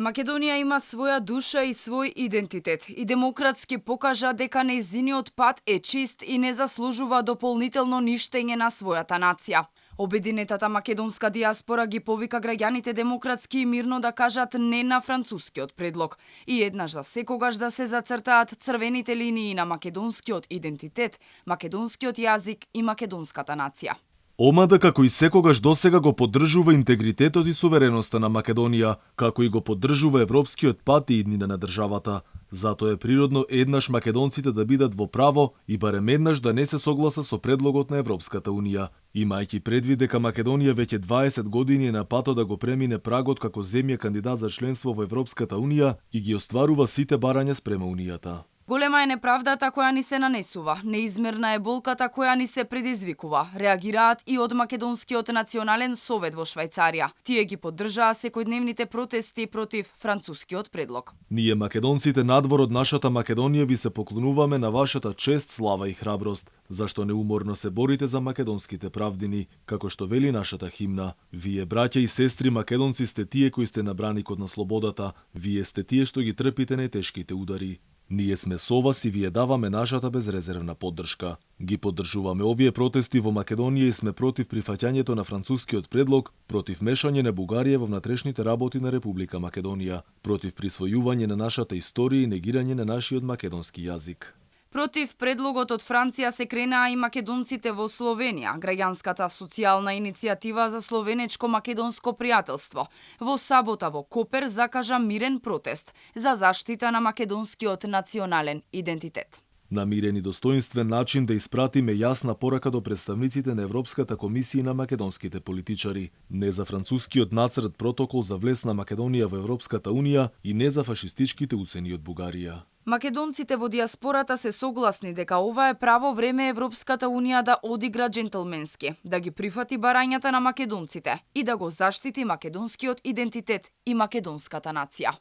Македонија има своја душа и свој идентитет и демократски покажа дека нејзиниот пат е чист и не заслужува дополнително ништење на својата нација. Обединетата македонска диаспора ги повика граѓаните демократски и мирно да кажат не на францускиот предлог и еднаш за секогаш да се зацртаат црвените линии на македонскиот идентитет, македонскиот јазик и македонската нација. ОМАД како и секогаш досега го поддржува интегритетот и сувереноста на Македонија, како и го поддржува европскиот пат и иднина на државата. Затоа е природно еднаш македонците да бидат во право и барем еднаш да не се согласа со предлогот на Европската Унија, имајќи предвид дека Македонија веќе 20 години е на пато да го премине прагот како земја кандидат за членство во Европската Унија и ги остварува сите барања спрема Унијата. Голема е неправдата која ни се нанесува, неизмерна е болката која ни се предизвикува. Реагираат и од Македонскиот национален совет во Швајцарија. Тие ги поддржаа секојдневните протести против францускиот предлог. Ние македонците надвор од нашата Македонија ви се поклонуваме на вашата чест, слава и храброст, зашто неуморно се борите за македонските правдини, како што вели нашата химна. Вие, браќа и сестри македонци, сте тие кои сте на браникот на слободата, вие сте тие што ги трпите најтешките удари. Ние сме со вас и вие даваме нашата безрезервна поддршка. Ги поддржуваме овие протести во Македонија и сме против прифаќањето на францускиот предлог, против мешање на Бугарија во внатрешните работи на Република Македонија, против присвојување на нашата историја и негирање на нашиот македонски јазик. Против предлогот од Франција се кренаа и македонците во Словенија, граѓанската социјална иницијатива за словенечко-македонско пријателство. Во сабота во Копер закажа мирен протест за заштита на македонскиот национален идентитет. На мирен и достоинствен начин да испратиме јасна порака до представниците на Европската комисија и на македонските политичари, не за францускиот нацрт протокол за влез на Македонија во Европската Унија и не за фашистичките уцени од Бугарија. Македонците во диаспората се согласни дека ова е право време Европската Унија да одигра джентълменски, да ги прифати барањата на македонците и да го заштити македонскиот идентитет и македонската нација.